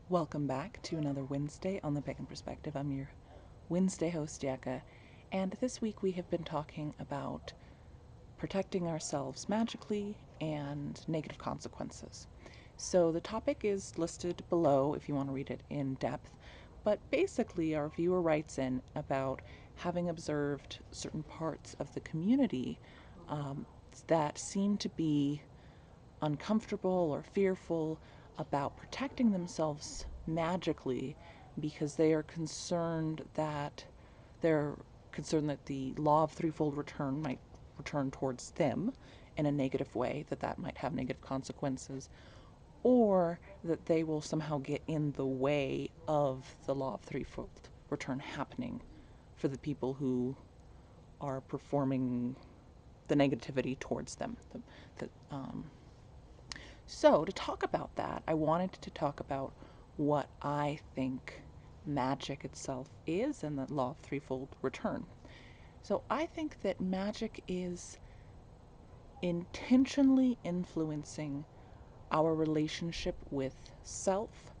Welcome back to another Wednesday on the Pagan Perspective. I'm your Wednesday host, Yaka, and this week we have been talking about protecting ourselves magically and negative consequences. So the topic is listed below if you want to read it in depth, but basically our viewer writes in about having observed certain parts of the community that seem to be uncomfortable or fearful about protecting themselves magically because they're concerned that the law of threefold return might return towards them in a negative way, that might have negative consequences, or that they will somehow get in the way of the law of threefold return happening for the people who are performing the negativity towards them. So, to talk about that, I wanted to talk about what I think magic itself is and the law of threefold return. So, I think that magic is intentionally influencing our relationship with self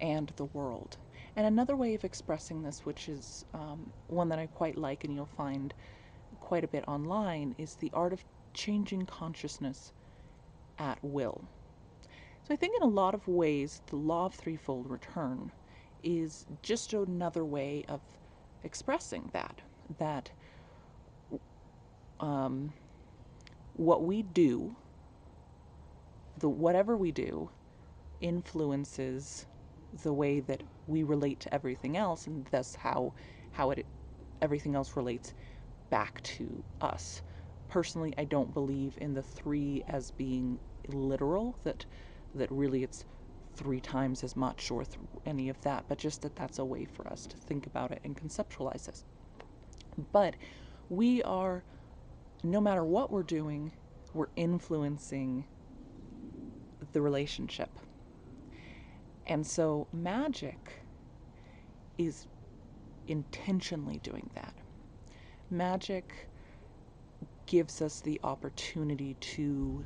and the world. And another way of expressing this, which is one that I quite like and you'll find quite a bit online, is the art of changing consciousness at will. So I think in a lot of ways, the law of threefold return is just another way of expressing that what we do, whatever we do, influences the way that we relate to everything else, and thus how everything else relates back to us. Personally, I don't believe in the three as being literal, that really it's three times as much or any of that, but just that's a way for us to think about it and conceptualize this. But we are, no matter what we're doing, we're influencing the relationship. And so magic is intentionally doing that. Magic gives us the opportunity to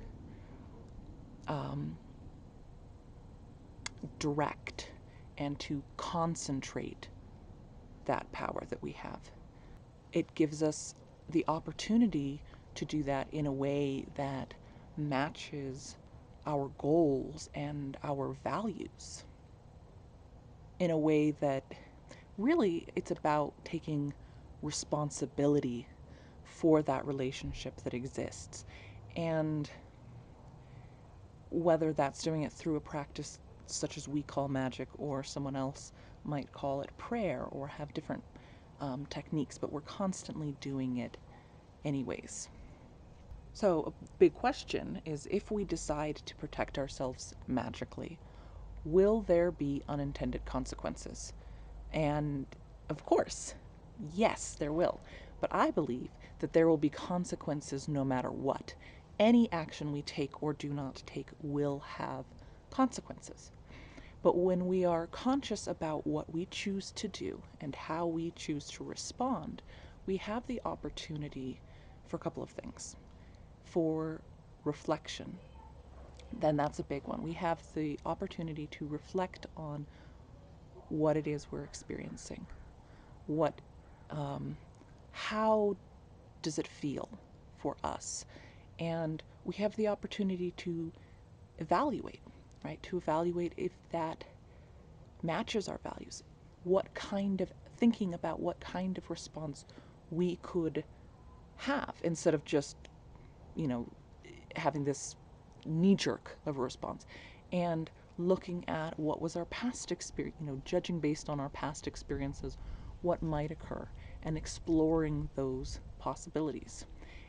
direct and to concentrate that power that we have. It gives us the opportunity to do that in a way that matches our goals and our values, in a way that really it's about taking responsibility for that relationship that exists. And whether that's doing it through a practice such as we call magic, or someone else might call it prayer, or have different techniques, but we're constantly doing it anyways. So a big question is, if we decide to protect ourselves magically, will there be unintended consequences? And of course, yes, there will. But I believe that there will be consequences no matter what. Any action we take or do not take will have consequences. But when we are conscious about what we choose to do and how we choose to respond, we have the opportunity for a couple of things. For reflection, then that's a big one. We have the opportunity to reflect on what it is we're experiencing. How does it feel for us? And we have the opportunity to evaluate, right? To evaluate if that matches our values. Thinking about what kind of response we could have, instead of just, having this knee-jerk of a response. And looking at what was our past experience, judging based on our past experiences, what might occur, and exploring those possibilities.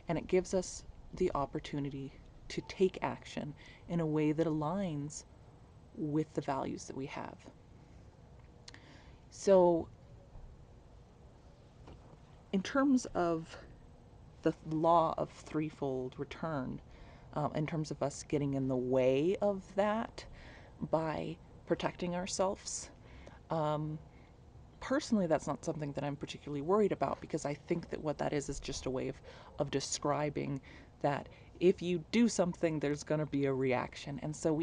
And it gives us the opportunity to take action in a way that aligns with the values that we have. So, in terms of the law of threefold return, in terms of us getting in the way of that by protecting ourselves, personally, that's not something that I'm particularly worried about, because I think that what that is just a way of describing that if you do something, there's going to be a reaction. And so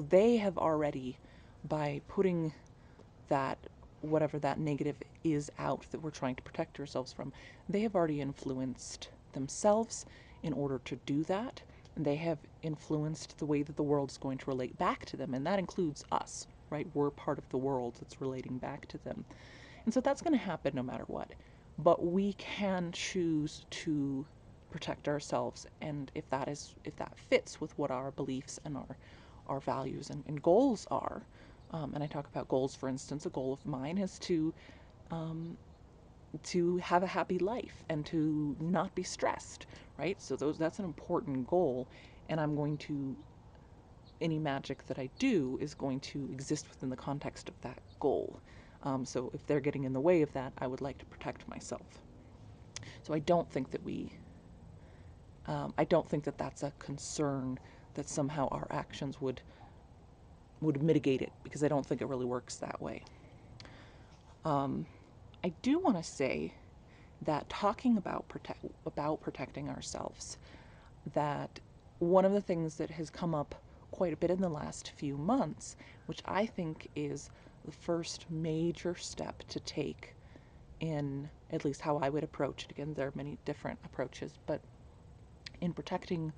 they have already by putting that, whatever that negative is out that we're trying to protect ourselves from, they have already influenced themselves in order to do that. And they have influenced the way that the world's going to relate back to them. And that includes us, right? We're part of the world that's relating back to them. And so that's going to happen no matter what. But we can choose to protect ourselves. And if that fits with what our beliefs and our values and goals are, and I talk about goals, for instance, a goal of mine is to have a happy life and to not be stressed, right? So that's an important goal, and I'm going to, any magic that I do is going to exist within the context of that goal. So if they're getting in the way of that, I would like to protect myself. So I don't think that that's a concern that somehow our actions would mitigate it, because I don't think it really works that way. I do want to say that talking about protecting ourselves, that one of the things that has come up quite a bit in the last few months, which I think is the first major step to take in at least how I would approach it. Again, there are many different approaches, but in protecting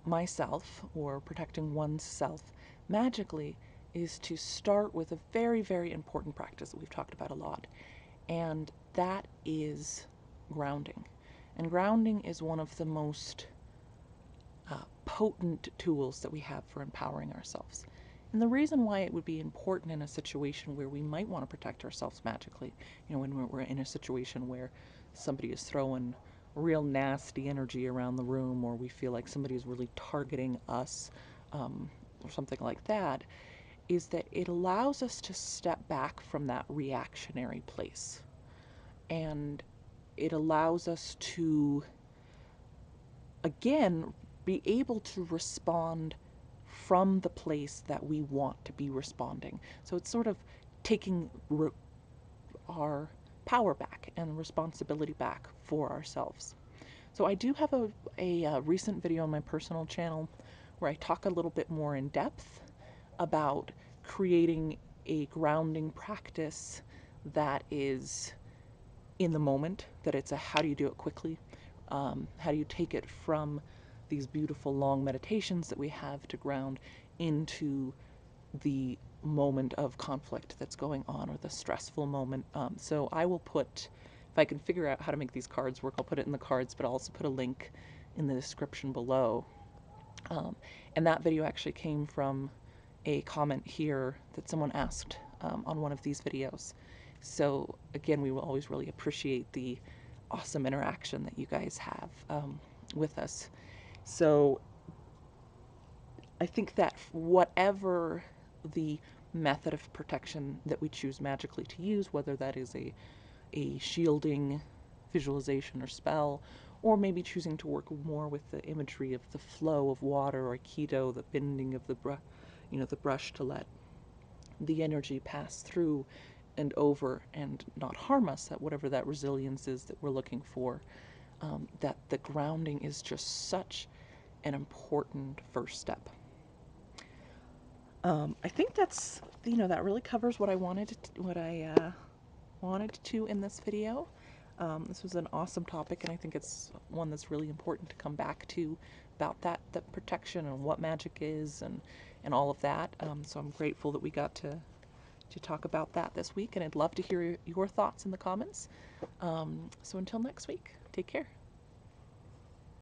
myself or protecting one's self magically, is to start with a very, very important practice that we've talked about a lot, and that is grounding. And grounding is one of the most potent tools that we have for empowering ourselves. And the reason why it would be important in a situation where we might want to protect ourselves magically, when we're in a situation where somebody is throwing real nasty energy around the room, or we feel like somebody is really targeting us, or something like that, is that it allows us to step back from that reactionary place. And it allows us to, again, be able to respond from the place that we want to be responding. So it's sort of taking our power back and responsibility back for ourselves. So I do have a recent video on my personal channel where I talk a little bit more in depth about creating a grounding practice that is in the moment, that it's a how do you do it quickly, how do you take it from these beautiful long meditations that we have to ground into the moment of conflict that's going on, or the stressful moment. So I will put, if I can figure out how to make these cards work, I'll put it in the cards, but I'll also put a link in the description below. And that video actually came from a comment here that someone asked on one of these videos. So again, we will always really appreciate the awesome interaction that you guys have with us. So I think that whatever the method of protection that we choose magically to use, whether that is a shielding visualization or spell, or maybe choosing to work more with the imagery of the flow of water, or Aikido, the bending of the brush to let the energy pass through and over and not harm us, that whatever that resilience is that we're looking for, that the grounding is just such an important first step. I think that's, that really covers what I wanted to in this video. This was an awesome topic, and I think it's one that's really important to come back to, about that protection and what magic is, and all of that. So I'm grateful that we got to talk about that this week, and I'd love to hear your thoughts in the comments. So until next week, take care.